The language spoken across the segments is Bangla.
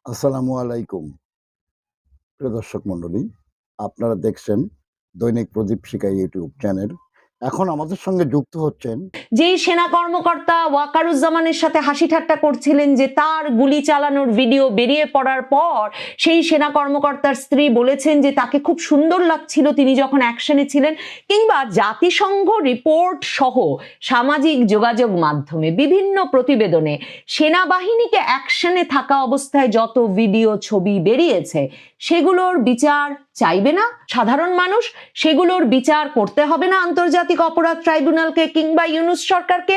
আসসালামু আলাইকুম প্রিয় দর্শক মণ্ডলী, আপনারা দেখছেন দৈনিক প্রদীপ শিকা ইউটিউব চ্যানেল। এখন আমাদের সঙ্গে যুক্ত হচ্ছেন যেই সেনা কর্মকর্তা ওয়াকারুজ্জামানের সাথে হাসি ঠাট্টা করছিলেন যে তার গুলি চালানোর ভিডিও বেরিয়ে পড়ার পর সেই সেনা কর্মকর্তার স্ত্রী বলেছেন যে তাকে খুব সুন্দর লাগছিল তিনি যখন অ্যাকশনে ছিলেন, কিংবা জাতিসংঘ রিপোর্ট সহ সামাজিক যোগাযোগ মাধ্যমে বিভিন্ন প্রতিবেদনে সেনাবাহিনীকে অ্যাকশনে থাকা অবস্থায় যত ভিডিও ছবি বেরিয়েছে সেগুলোর বিচার চাইবে না সাধারণ মানুষ? সেগুলোর বিচার করতে হবে না আন্তর্জাতিক অপরাধ ট্রাইব্যুনালকে কিংবা ইউনূস সরকারকে?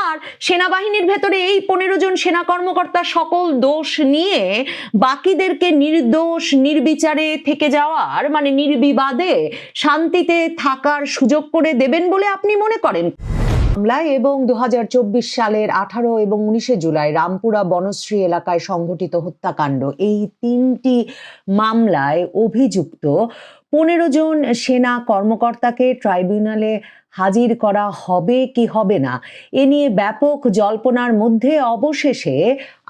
আর সেনাবাহিনীর ভেতরে এই 15 জন সেনা কর্মকর্তা সকল দোষ নিয়ে বাকিদেরকে নির্দোষ নির্বিচারে থেকে যাওয়ার মানে নির্বিবাদে শান্তিতে থাকার সুযোগ করে দেবেন বলে আপনি মনে করেন? মামলায় এবং 2024 সালের 18 এবং 19 জুলাই রামপুরা বনশ্রী এলাকায় সংঘটিত হত্যাকাণ্ড, এই 3টি মামলায় অভিযুক্ত 15 জন সেনা কর্মকর্তাকে ট্রাইব্যুনালে হাজির করা হবে কি হবে না এ নিয়ে ব্যাপক জল্পনার মধ্যে অবশেষে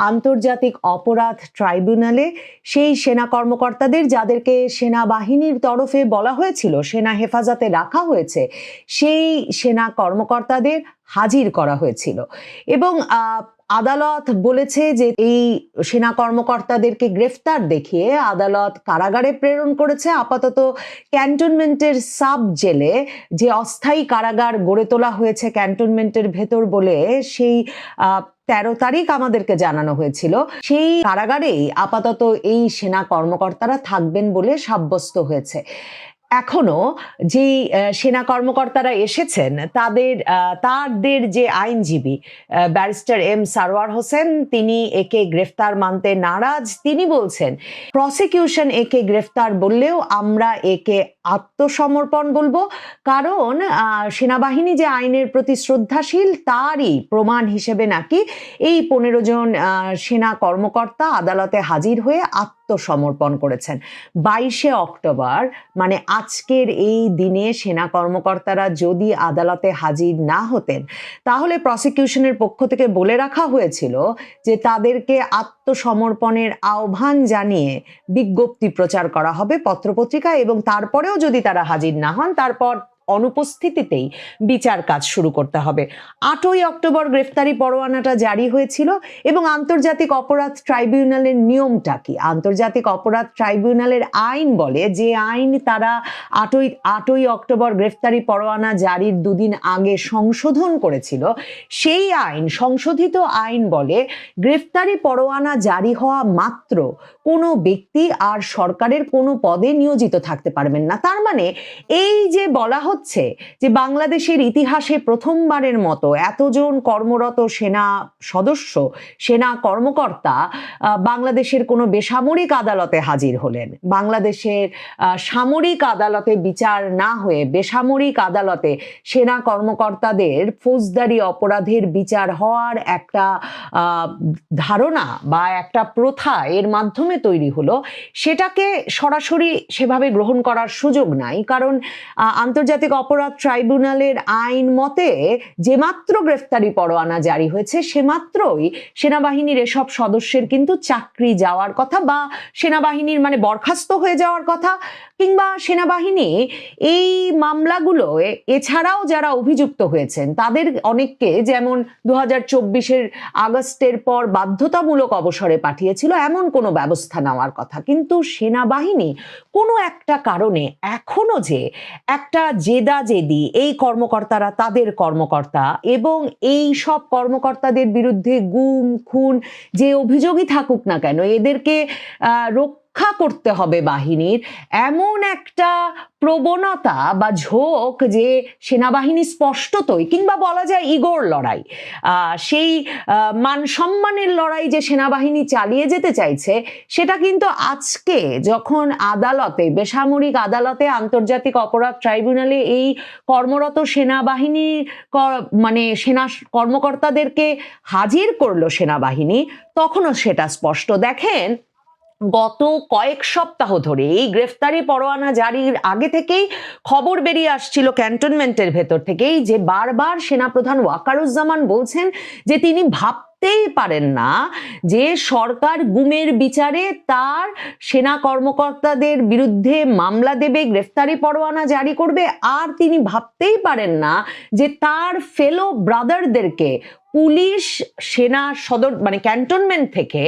আন্তর্জাতিক অপরাধ ট্রাইব্যুনালে সেই সেনা কর্মকর্তাদের যাদেরকে সেনাবাহিনীর তরফে বলা হয়েছিল সেনা হেফাজতে রাখা হয়েছে সেই সেনা কর্মকর্তাদের হাজির করা হয়েছিল এবং আদালত বলেছে যে এই সেনা কর্মকর্তাদেরকে গ্রেফতার দেখিয়ে আদালত কারাগারে প্রেরণ করেছে। আপাতত ক্যান্টনমেন্টের সাব জেলে যে অস্থায়ী কারাগার গড়ে তোলা হয়েছে ক্যান্টনমেন্টের ভেতর বলে সেই 13 তারিখ আমাদেরকে জানানো হয়েছিল, সেই কারাগারেই আপাতত এই সেনা কর্মকর্তারা থাকবেন বলে সাব্যস্ত হয়েছে। এখনো যে সেনা কর্মকর্তারা এসেছেন তাদের যে আইনজীবী ব্যারিস্টার এম সারওয়ার হোসেন, তিনি একে গ্রেফতার মানতে নারাজ। তিনি বলছেন প্রসিকিউশন একে গ্রেফতার বললেও আমরা একে আত্মসমর্পণ বলবো, কারণ সেনাবাহিনী যে আইনের প্রতি শ্রদ্ধাশীল তারই প্রমাণ হিসেবে নাকি এই 15 জন সেনা কর্মকর্তা আদালতে হাজির হয়ে আত্মসমর্পণ করেছেন। 22শে অক্টোবর মানে আজকের এই দিনে সেনা কর্মকর্তারা যদি আদালতে হাজির না হতেন তাহলে প্রসিকিউশনের পক্ষ থেকে বলে রাখা হয়েছিল যে তাদেরকে আত্মসমর্পণের আহ্বান জানিয়ে বিজ্ঞপ্তি প্রচার করা হবে পত্রপত্রিকায়, এবং তারপরেও যদি তারা হাজির না হন তারপর অনুপস্থিতিতেই বিচার কাজ শুরু করতে হবে। 8ই অক্টোবর গ্রেফতারি পরোয়ানাটা জারি হয়েছিল এবং আন্তর্জাতিক অপরাধ ট্রাইব্যুনালের নিয়মটা কি? আন্তর্জাতিক অপরাধ ট্রাইব্যুনালের আইন বলে, যে আইন তারা 8ই অক্টোবর গ্রেফতারি পরোয়ানা জারির 2 দিন আগে সংশোধন করেছিল, সেই আইন সংশোধিত আইন বলে গ্রেফতারি পরোয়ানা জারি হওয়া মাত্র কোনো ব্যক্তি আর সরকারের কোনো পদে নিয়োজিত থাকতে পারবেন না। তার মানে এই যে বলা হচ্ছে যে বাংলাদেশের ইতিহাসে প্রথমবারের মতো এতজন কর্মরত সেনা সদস্য সেনা কর্মকর্তা বাংলাদেশের কোনো বেসামরিক আদালতে হাজির হলেন, বাংলাদেশের সামরিক আদালতে বিচার না হয়ে বেসামরিক আদালতে সেনা কর্মকর্তাদের ফৌজদারি অপরাধের বিচার হওয়ার একটা ধারণা বা একটা প্রথা এর মাধ্যমে তৈরি হলো, সেটাকে সরাসরি সেভাবে গ্রহণ করার সুযোগ নাই। কারণ আন্তর্জাতিক অপরাধ ট্রাইব্যুনালের আইন মতে যে মাত্র গ্রেফতারি পরোয়ানা জারি হয়েছে সে মাত্রই সেনাবাহিনীর এসব সদস্যের কিন্তু চাকরি যাওয়ার কথা বা সেনাবাহিনীর মানে বরখাস্ত হয়ে যাওয়ার কথা, কিংবা সেনাবাহিনী এই মামলাগুলো এছাড়াও যারা অভিযুক্ত হয়েছেন তাদের অনেককে যেমন 2024-এর আগস্টের পর বাধ্যতামূলক অবসরে পাঠিয়েছিল এমন কোনো ব্যবস্থা নেওয়ার কথা। কিন্তু সেনাবাহিনী কোনো একটা কারণে এখনো যে একটা জেদাজেদি, এই কর্মকর্তারা তাদের কর্মকর্তা এবং এই সব কর্মকর্তাদের বিরুদ্ধে গুম খুন যে অভিযোগই থাকুক না কেন এদেরকে রক্ষা করতে হবে বাহিনীর, এমন একটা প্রবণতা বা ঝোঁক যে সেনাবাহিনী স্পষ্টতই, কিংবা বলা যায় ইগোর লড়াই, সেই মান সম্মানের লড়াই যে সেনাবাহিনী চালিয়ে যেতে চাইছে সেটা কিন্তু আজকে যখন আদালতে বেসামরিক আদালতে আন্তর্জাতিক অপরাধ ট্রাইব্যুনালে এই কর্মরত সেনাবাহিনী মানে সেনা কর্মকর্তাদেরকে হাজির করলো সেনাবাহিনী, তখনও সেটা স্পষ্ট। দেখেন গত কয়েক সপ্তাহ ধরে এই গ্রেফতারি পরোয়ানা জারির আগে থেকেই খবর বেরিয়ে আসছিল ক্যান্টনমেন্টের ভেতর থেকেই যে বারবার সেনাপ্রধান ওয়াকারুজ্জামান বলছেন যে তিনি ভাবতেই পারেন না যে সরকার গুমের বিচারে তার সেনা কর্মকর্তাদের বিরুদ্ধে মামলা দেবে, গ্রেফতারি পরোয়ানা জারি করবে, আর তিনি ভাবতেই পারেন না যে তার ফেলো ব্রাদারদেরকে পুলিশ সেনা সদর মানে ক্যান্টনমেন্ট থেকে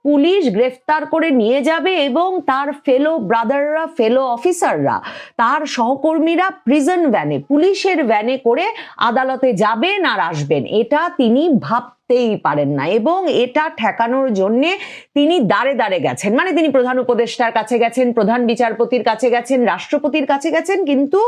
পুলিশ গ্রেফতার করে নিয়ে যাবে এবং তার ফেলো ব্রাদাররা, ফেলো অফিসাররা, তার সহকর্মীরা প্রিজন ভ্যানে, পুলিশের ভ্যানে করে আদালতে যাবেন আর আসবেন। এটা তিনি ভাবতেই পারেন না এবং এটা ঠেকানোর জন্যে তিনি দাঁড়ে দাঁড়ে গেছেন। মানে তিনি প্রধান উপদেষ্টার কাছে গেছেন, প্রধান বিচারপতির কাছে গেছেন, রাষ্ট্রপতির কাছে গেছেন, কিন্তু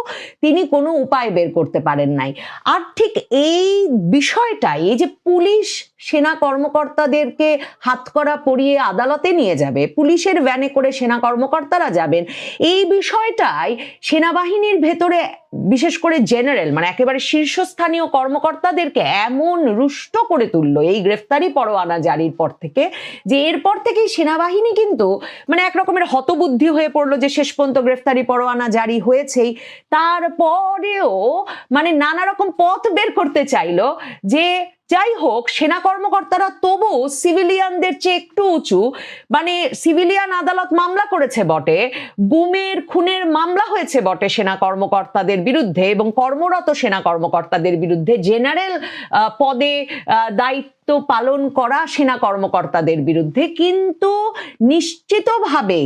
তিনি কোনো উপায় বের করতে পারেন নাই। আর ঠিক এই বিষয়টাই, এই যে পুলিশ সেনা কর্মকর্তাদেরকে হাতকড়া পরিয়ে আদালতে নিয়ে যাবে, পুলিশের ভ্যানে করে সেনা কর্মকর্তারা যাবেন, এই বিষয়টাই সেনাবাহিনীর ভেতরে বিশেষ করে জেনারেল মানে একেবারে শীর্ষস্থানীয় কর্মকর্তাদেরকে এমন রুষ্ট করে তুললো এই গ্রেফতারি পরোয়ানা জারির পর থেকে যে এরপর থেকেই সেনাবাহিনী কিন্তু মানে এক রকমের হতবুদ্ধি হয়ে পড়লো যে শেষ পর্যন্ত গ্রেফতারি পরোয়ানা জারি হয়েছেই, তারপরেও মানে নানা রকম পথ বের করতে চাইলো যে যাই হোক সেনা কর্মকর্তারা তবু সিভিলিয়ানদের চেয়ে একটু উঁচু, মানে সিভিলিয়ান আদালত মামলা করেছে বটে, গুমের খুনের মামলা হয়েছে বটে সেনা কর্মকর্তাদের বিরুদ্ধে এবং কর্মরত সেনা কর্মকর্তাদের বিরুদ্ধে, জেনারেল পদে দায়িত্ব পালন করা সেনা কর্মকর্তাদের বিরুদ্ধে, কিন্তু নিশ্চিতভাবে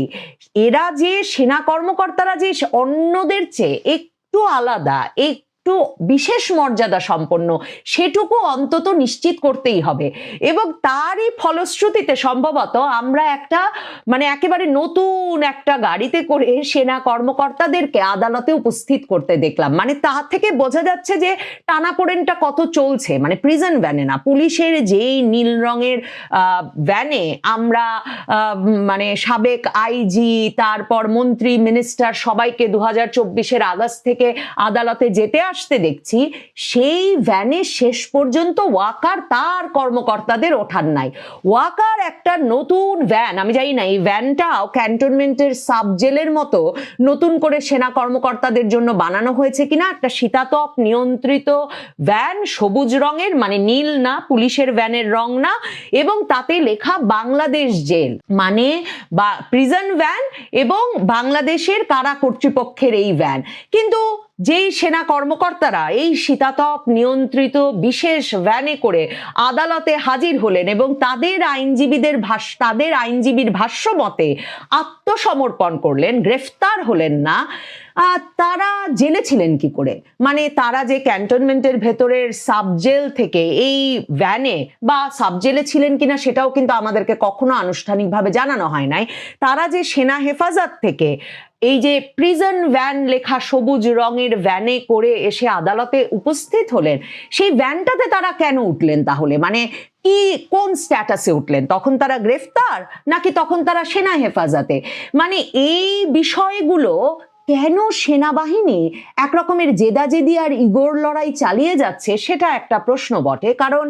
এরা যে সেনা কর্মকর্তারা যে অন্যদের চেয়ে একটু আলাদা, একটু বিশেষ মর্যাদা সম্পন্ন, সেটুকু অন্তত নিশ্চিত করতেই হবে। এবং তারই ফলশ্রুতিতে সম্ভবত আমরা একটা মানে একেবারে নতুন একটা গাড়িতে করে সেনা কর্মকর্তাদেরকে আদালতে উপস্থিত করতে দেখলাম। মানে তা থেকে বোঝা যাচ্ছে যে টানাপোড়েনটা কত চলছে, মানে প্রিজন ভ্যানে না, পুলিশের যেই নীল রঙের ভ্যানে আমরা মানে সাবেক আইজি, তারপর মন্ত্রী, মিনিস্টার সবাইকে 2024-এর আগস্ট থেকে আদালতে যেতে আসতে দেখছি, সেই ভ্যানে শেষ পর্যন্ত ওয়াকার তার কর্মকর্তাদের ওঠান নাই। ওয়াকার একটা নতুন ভ্যান, আমি জানি না এই ভ্যানটাও ক্যান্টনমেন্টের সাব জেলের মতো নতুন করে সেনা কর্মকর্তাদের জন্য বানানো হয়েছে কিনা, একটা শীতাতপ নিয়ন্ত্রিত ভ্যান, সবুজ রঙের, মানে নীল না, পুলিশের ভ্যানের রং না, এবং তাতে লেখা বাংলাদেশ জেল, মানে বা প্রিজন ভ্যান এবং বাংলাদেশের কারা কর্তৃপক্ষের এই ভ্যান। কিন্তু যেই সেনা কর্মকর্তারা এই শীতাতপ নিয়ন্ত্রিত বিশেষ ভ্যানে করে আদালতে হাজির হলেন এবং তাদের আইনজীবীর ভাষ্য মতে আত্মসমর্পণ করলেন, গ্রেফতার হলেন না, তারা জেলে ছিলেন কি করে? মানে তারা যে ক্যান্টনমেন্টের ভেতরের সাবজেল থেকে এই ভ্যানে বা সাবজেলে ছিলেন কিনা সেটাও কিন্তু আমাদেরকে কখনো আনুষ্ঠানিকভাবে জানানো হয় নাই। তারা যে সেনা হেফাজত থেকে এই যে প্রিজন ভ্যান লেখা সবুজ রঙের ভ্যানে করে এসে আদালতে উপস্থিত হলেন, সেই ভ্যানটাতে তারা কেন উঠলেন তাহলে? মানে কি কোন স্ট্যাটাসে উঠলেন? তখন তারা গ্রেফতার নাকি তখন তারা সেনা হেফাজতে? মানে এই বিষয়গুলো কেন সেনাবাহিনী একরকমের জেদাজেদি আর ইগোর লড়াই চালিয়ে যাচ্ছে সেটা একটা প্রশ্ন বটে। কারণ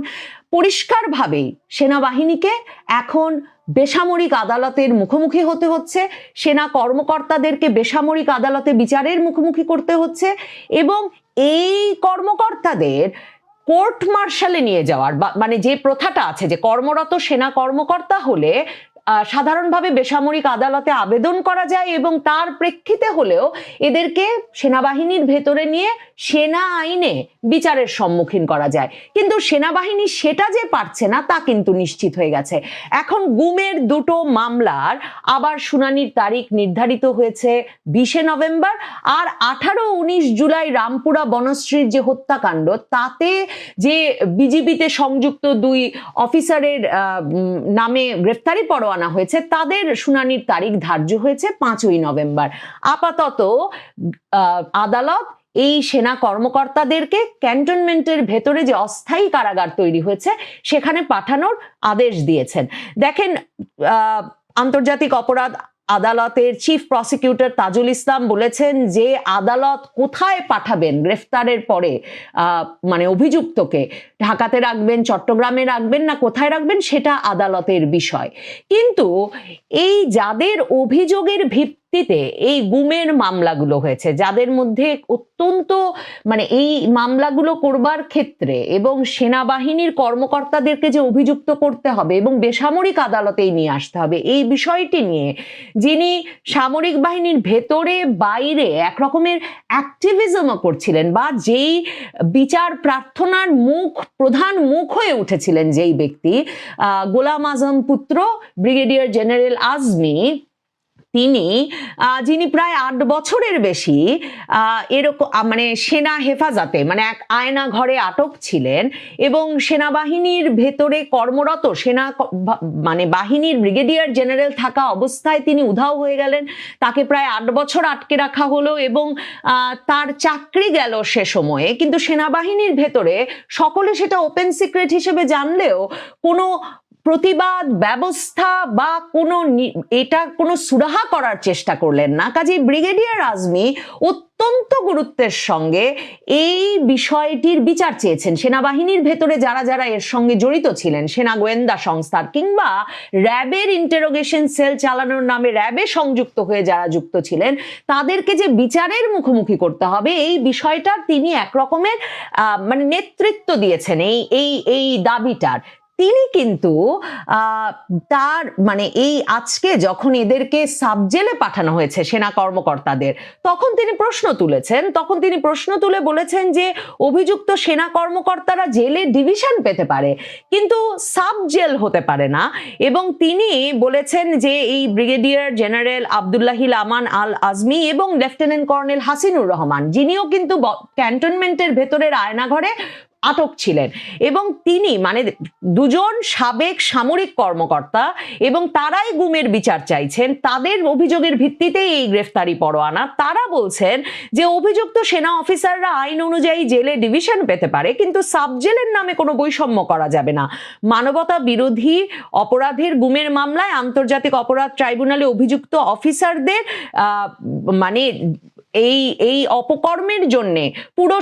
পরিষ্কারভাবেই সেনাবাহিনীকে এখন বেসামরিক আদালতের মুখোমুখি হতে হচ্ছে, সেনা কর্মকর্তাদেরকে বেসামরিক আদালতে বিচারের মুখোমুখি করতে হচ্ছে, এবং এই কর্মকর্তাদের কোর্ট মার্শালে নিয়ে যাওয়ার মানে যে প্রথাটা আছে যে কর্মরত সেনা কর্মকর্তা হলে সাধারণভাবে বেসামরিক আদালতে আবেদন করা যায় এবং তার প্রেক্ষিতে হলেও এদেরকে সেনাবাহিনীর ভেতরে নিয়ে সেনা আইনে বিচারের সম্মুখীন করা যায়, কিন্তু সেনাবাহিনী সেটা যে পারছে না তা কিন্তু নিশ্চিত হয়ে গেছে। এখন গুমের দুটো মামলার আবার শুনানির তারিখ নির্ধারিত হয়েছে 20 নভেম্বর, আর 18-19 জুলাই রামপুরা বনশ্রীর যে হত্যাকাণ্ড, তাতে যে বিজিবিতে সংযুক্ত 2 অফিসারের নামে গ্রেফতারি পরোয়ানা হয়েছে, তাদের শুনানির তারিখ ধার্য হয়েছে 5 নভেম্বর। আপাতত আদালত এই সেনা কর্মকর্তাদেরকে ক্যান্টনমেন্টের ভেতরে যে অস্থায়ী কারাগার তৈরি হয়েছে সেখানে পাঠানোর আদেশ দিয়েছেন। দেখেন, আন্তর্জাতিক অপরাধ আদালতের চিফ প্রসিকিউটর তাজুল ইসলাম বলেছেন যে আদালত কোথায় পাঠাবেন গ্রেফতারের পরে মানে অভিযুক্তকে, ঢাকাতে রাখবেন, চট্টগ্রামে রাখবেন না কোথায় রাখবেন সেটা আদালতের বিষয়। কিন্তু এই যাদের অভিযোগের ভিত্তিতে এই গুমের মামলাগুলো হয়েছে, যাদের মধ্যে অত্যন্ত মানে এই মামলাগুলো করবার ক্ষেত্রে এবং সেনাবাহিনীর কর্মকর্তাদেরকে যে অভিযুক্ত করতে হবে এবং বেসামরিক আদালতেই নিয়ে আসতে হবে, এই বিষয়টি নিয়ে যিনি সামরিক বাহিনীর ভেতরে বাইরে এক রকমের অ্যাক্টিভিজমও করছিলেন বা যেই বিচার প্রার্থনার প্রধান মুখ হয়ে উঠেছিলেন যেই ব্যক্তি, গোলাম আজম পুত্র ব্রিগেডিয়ার জেনারেল আজমি, তিনি যিনি প্রায় 8 বছরের বেশি এরকম মানে সেনা হেফাজতে মানে এক আয়না ঘরে আটক ছিলেন এবং সেনাবাহিনীর ভেতরে কর্মরত মানে বাহিনীর ব্রিগেডিয়ার জেনারেল থাকা অবস্থায় তিনি উধাও হয়ে গেলেন। তাকে প্রায় 8 বছর আটকে রাখা হলো এবং তার চাকরি গেল সে সময়ে। কিন্তু সেনাবাহিনীর ভেতরে সকলে সেটা ওপেন সিক্রেট হিসেবে জানলেও কোনো প্রতিবাদ ব্যবস্থা বা কোনো সুরাহা করার চেষ্টা করলেন না। কাজে ব্রিগেডিয়ার আজমি অত্যন্ত গুরুত্বের সঙ্গে এই বিষয়টির বিচার চেয়েছেন। সেনাবাহিনীর ভেতরে যারা যারা এর সঙ্গে জড়িত ছিলেন, সেনা গোয়েন্দা সংস্থার কিংবা র্যাবের ইন্টারোগেশন সেল চালানোর নামে র্যাবে সংযুক্ত হয়ে যারা যুক্ত ছিলেন, তাদেরকে যে বিচারের মুখোমুখি করতে হবে এই বিষয়টার তিনি এক রকমের মানে নেতৃত্ব দিয়েছেন এই দাবিটার। তিনি কিন্তু তার মানে এই আজকে যখন এদেরকে সাবজেলে পাঠানো হয়েছে সেনা কর্মকর্তাদের, তখন তিনি প্রশ্ন তুলে বলেছেন যে অভিযুক্ত সেনা কর্মকর্তারা জেলে ডিভিশন পেতে পারে কিন্তু সাব জেল হতে পারে না। এবং তিনি বলেছেন যে এই ব্রিগেডিয়ার জেনারেল আব্দুল্লাহিল আমান আল আজমি এবং লেফটেন্যান্ট কর্নেল হাসিনুর রহমান, যিনিও কিন্তু ক্যান্টনমেন্টের ভেতরের আয়নাঘরে আটক ছিলেন এবং তিনি মানে দুজন সাবেক সামরিক কর্মকর্তা এবং তারাই গুমের বিচার চাইছেন, তাদের অভিযোগের ভিত্তিতেই এই গ্রেফতারি পরোয়ানা। তারা বলছেন যে অভিযুক্ত সেনা অফিসাররা আইন অনুযায়ী জেলে ডিভিশন পেতে পারে কিন্তু সাব জেলের নামে কোনো বৈষম্য করা যাবে না। মানবতা বিরোধী অপরাধের গুমের মামলায় আন্তর্জাতিক অপরাধ ট্রাইব্যুনালে অভিযুক্ত অফিসারদের মানে এই অপকর্মের জন্য পুরো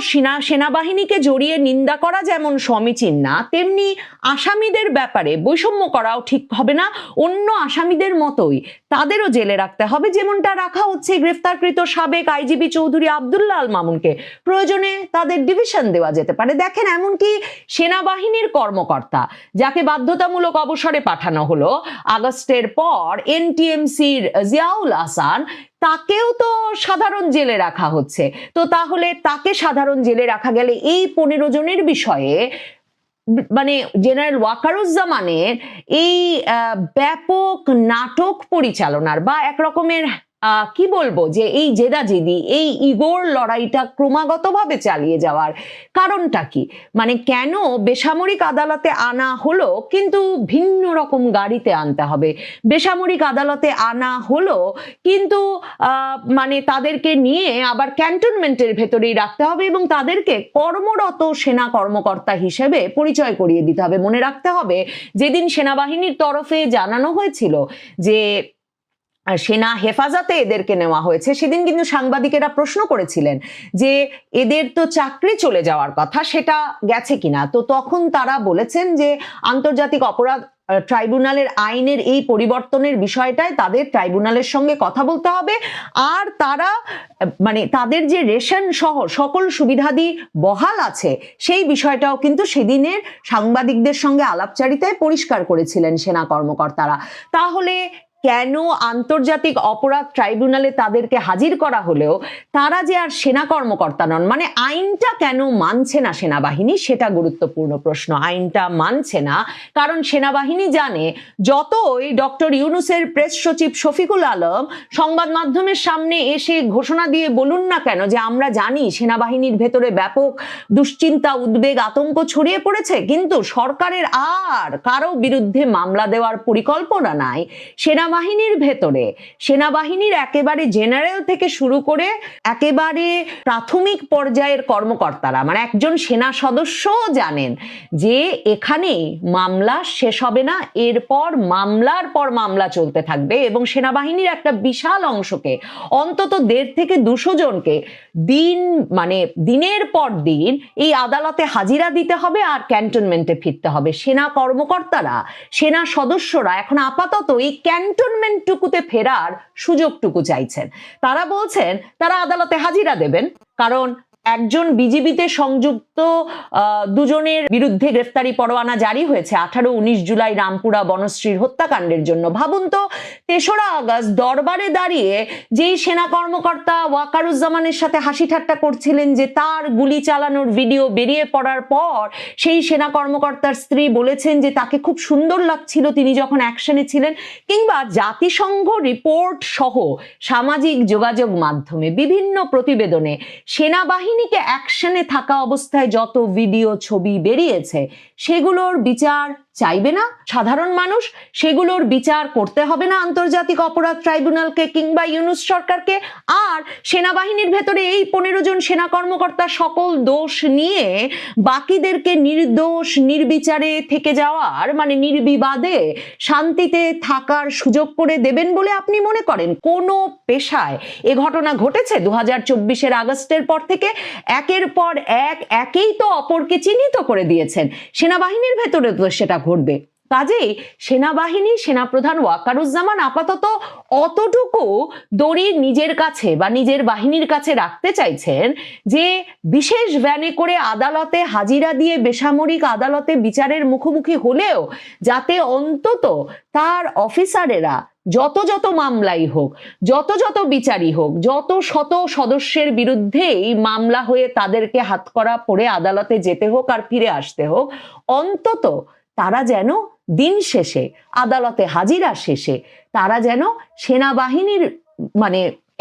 সেনাবাহিনীকে জড়িয়ে নিন্দা করা যেমন সমীচীন না, তেমনি আসামিদের ব্যাপারে বৈষম্য করাও ঠিক হবে না। অন্য আসামিদের মতোই তাদেরও জেলে রাখতে হবে, যেমনটা রাখা হচ্ছে গ্রেফতারকৃত সাবেক আইজিপি চৌধুরী আব্দুল্লাহ আল মামুনকে। প্রয়োজনে তাদের ডিভিশন দেওয়া যেতে পারে। দেখেন, এমনকি সেনাবাহিনীর কর্মকর্তা যাকে বাধ্যতামূলক অবসরে পাঠানো হলো আগস্টের পর, এনটিএমসির জিয়াউল হাসান, তাকেও তো সাধারণ জেলে রাখা হচ্ছে। তো তাহলে তাকে সাধারণ জেলে রাখা গেলে এই 15 জনের বিষয়ে মানে জেনারেল ওয়াকারুজ্জামানের এই ব্যাপক নাটক পরিচালনার বা এক রকমের কি বলবো যে এই জেদাজেদি, এই ইগোর লড়াইটা ক্রমাগতভাবে চালিয়ে যাওয়ার কারণটা কি? মানে কেন বেসামরিক আদালতে আনা হলো কিন্তু ভিন্ন রকম গাড়িতে আনতে হবে? বেসামরিক আদালতে আনা হলো কিন্তু মানে তাদেরকে নিয়ে আবার ক্যান্টনমেন্টের ভেতরেই রাখতে হবে এবং তাদেরকে কর্মরত সেনা কর্মকর্তা হিসেবে পরিচয় করিয়ে দিতে হবে। মনে রাখতে হবে, যেদিন সেনাবাহিনীর তরফে জানানো হয়েছিল যে সেনা হেফাজতে এদেরকে নেওয়া হয়েছে, সেদিন কিন্তু সাংবাদিকেরা প্রশ্ন করেছিলেন যে এদের তো চাকরি চলে যাওয়ার কথা, সেটা গেছে কিনা। তো তখন তারা বলেছেন যে আন্তর্জাতিক অপরাধ ট্রাইব্যুনালের আইনের এই পরিবর্তনের বিষয়টায় তাদের ট্রাইব্যুনালের সঙ্গে কথা বলতে হবে, আর তারা মানে তাদের যে রেশন সহ সকল সুবিধাদি বহাল আছে সেই বিষয়টাও কিন্তু সেদিনের সাংবাদিকদের সঙ্গে আলাপচারিতায় পরিষ্কার করেছিলেন সেনা কর্মকর্তারা। তাহলে কেন আন্তর্জাতিক অপরাধ ট্রাইব্যুনালে তাদেরকে হাজির করা হলেও তারা যে আর সেনা কর্মকর্তা নন, মানে আইনটা কেন মানছে না সেনাবাহিনী, সেটা গুরুত্বপূর্ণ প্রশ্ন। আইনটা মানছে না কারণ সেনাবাহিনী জানে যতই ডক্টর ইউনূসের প্রেস সচিব শফিকুল আলম সংবাদ মাধ্যমের সামনে এসে ঘোষণা দিয়ে বলুন না কেন যে আমরা জানি সেনাবাহিনীর ভেতরে ব্যাপক দুশ্চিন্তা, উদ্বেগ, আতঙ্ক ছড়িয়ে পড়েছে, কিন্তু সরকারের আর কারো বিরুদ্ধে মামলা দেওয়ার পরিকল্পনা নাই। সেনা সেনাবাহিনীর ভেতরে সেনাবাহিনীর একেবারে জেনারেল থেকে শুরু করে একেবারে প্রাথমিক পর্যায়ের কর্মকর্তারা, মানে একজন সেনা সদস্যও জানেন যে এখানে মামলা শেষ হবে না, এরপর মামলার পর মামলা চলতে থাকবে এবং সেনাবাহিনীর একটা বিশাল অংশকে, অন্তত 150 থেকে 200 জনকে দিনের পর দিন এই আদালতে হাজিরা দিতে হবে আর ক্যান্টনমেন্টে ফিরতে হবে। সেনা কর্মকর্তারা, সেনা সদস্যরা এখন আপাতত এই ক্যান্টনমেন্টটুকুতে ফেরার সুযোগটুকু চাইছেন। তারা বলছেন তারা আদালতে হাজিরা দেবেন, কারণ একজন বিজিবিতে সংযুক্ত 2 জনের বিরুদ্ধে গ্রেফতারি পরোয়ানা জারি হয়েছে 18-19 জুলাই রামপুরা বনশ্রীর হত্যাকাণ্ডের জন্য। ভাবুন তো, 3রা আগস্ট দরবারে দাঁড়িয়ে যেই সেনা কর্মকর্তা ওয়াকারুজ্জামানের সাথে হাসি ঠাট্টা করছিলেন যে তার গুলি চালানোর ভিডিও বেরিয়ে পড়ার পর সেই সেনা কর্মকর্তার স্ত্রী বলেছেন যে তাকে খুব সুন্দর লাগছিল তিনি যখন অ্যাকশনে ছিলেন, কিংবা জাতিসংঘ রিপোর্ট সহ সামাজিক যোগাযোগ মাধ্যমে বিভিন্ন প্রতিবেদনে সেনাবাহিনীকে অ্যাকশনে থাকা অবস্থায় যত ভিডিও ছবি বেরিয়েছে সেগুলোর বিচার চাইবে না সাধারণ মানুষ? সেগুলোর বিচার করতে হবে না আন্তর্জাতিক অপরাধ ট্রাইব্যুনালকে কিংবা ইউনূস সরকারকে? আর সেনাবাহিনীর ভেতরে এই 15 জন সেনা কর্মকর্তা সকল দোষ নিয়ে বাকিদেরকে নির্দোষ নির্বিচারে থেকে যাওয়ার, মানে নির্বিবাদে শান্তিতে থাকার সুযোগ করে দেবেন বলে আপনি মনে করেন? কোন পেশায় এ ঘটনা ঘটেছে 2024-এর আগস্টের পর থেকে? একের পর একেই তো অপরকে চিহ্নিত করে দিয়েছেন। সেনাবাহিনীর ভেতরে তো সেটা ঘটবে। কাজেই সেনাবাহিনী, সেনাপ্রধান ওয়াকারুজ্জামান আপাতত অতটুকু দড়ি নিজের কাছে বা নিজের বাহিনীর কাছে রাখতে চাইছেন যে বিশেষ ভ্যানে করে আদালতে হাজিরা দিয়ে বেসামরিক আদালতে বিচারের মুখোমুখি হলেও যাতে অন্তত তার অফিসারেরা যত মামলাই হোক, যত বিচারই হোক, যত শত সদস্যের বিরুদ্ধেই মামলা হয়ে তাদেরকে হাতকড়া পরে আদালতে যেতে হোক আর ফিরে আসতে হোক, অন্তত তারা যেন দিন শেষে আদালতে হাজিরা শেষে তারা যেন সেনাবাহিনীর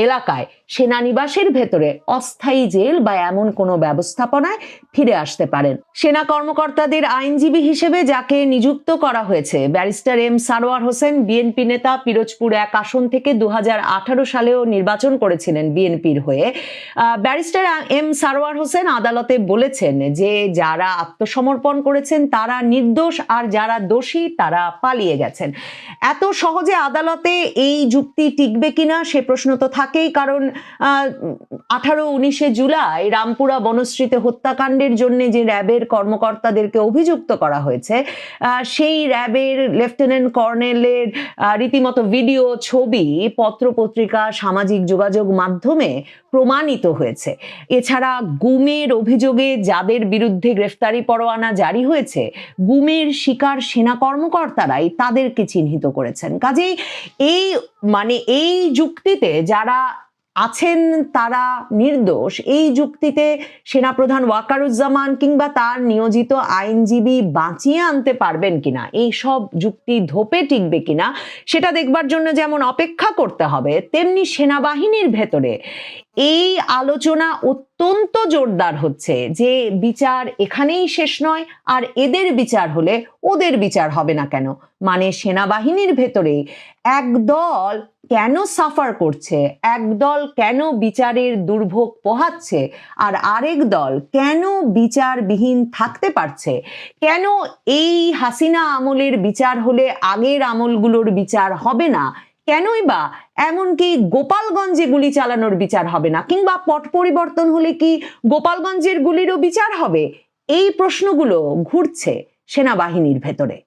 এলাকায়, সেনানিবাসের ভেতরে অস্থায়ী জেল বা এমন কোনো ব্যবস্থাপনায় ফিরে আসতে পারেন। সেনা কর্মকর্তাদের আইনজীবী হিসেবে যাকে নিযুক্ত করা হয়েছে ব্যারিস্টার এম সারোয়ার হোসেন, বিএনপি নেতা, পিরোজপুর 1 আসন থেকে 2018 সালেও নির্বাচন করেছিলেন বিএনপির হয়ে। ব্যারিস্টার এম সারোয়ার হোসেন আদালতে বলেছেন যে যারা আত্মসমর্পণ করেছেন তারা নির্দোষ আর যারা দোষী তারা পালিয়ে গেছেন। এত সহজে আদালতে এই যুক্তি টিকবে কিনা সে প্রশ্ন তো থাকেই, কারণ 18-19 জুলাই রামপুরা বনশ্রীতে হত্যাকাণ্ডের জন্য যে র্যাবের কর্মকর্তাদেরকে অভিযুক্ত করা হয়েছে সেই র্যাবের লেফটেন্যান্ট কর্নেলের রীতিমতো ভিডিও, ছবি, পত্রপত্রিকা, সামাজিক যোগাযোগ মাধ্যমে প্রমাণিত হয়েছে। এছাড়া গুমের অভিযোগে যাদের বিরুদ্ধে গ্রেফতারি পরোয়ানা জারি হয়েছে, গুমের শিকার সেনা কর্মকর্তারাই তাদেরকে চিহ্নিত করেছেন। কাজেই এই যুক্তিতে যারা আছেন তারা নির্দোষ, এই যুক্তিতে সেনাপ্রধান ওয়াকারুজ্জামান কিংবা তার নিয়োজিত আইনজীবী বাঁচিয়ে আনতে পারবেন কিনা, এই সব যুক্তি ধোপে টিকবে কিনা সেটা দেখবার জন্য যেমন অপেক্ষা করতে হবে, তেমনি সেনাবাহিনীর ভেতরে এই আলোচনা অত্যন্ত জোরদার হচ্ছে যে বিচার এখানেই শেষ নয়, আর এদের বিচার হলে ওদের বিচার হবে না কেন? মানে সেনাবাহিনীর ভেতরে একদল কেন সাফার করছে, একদল কেন বিচারের দুর্ভোগ পোহাচ্ছে, আর আরেক দল কেন বিচারবিহীন থাকতে পারছে? কেন এই হাসিনা আমলের বিচার হলে আগের আমলগুলোর বিচার হবে না? কেনই বা এমনকি গোপালগঞ্জে গুলি চালানোর বিচার হবে না? কিংবা পট পরিবর্তন হলে কি গোপালগঞ্জের গুলিরও বিচার হবে? এই প্রশ্নগুলো ঘুরছে সেনাবাহিনীর ভেতরে।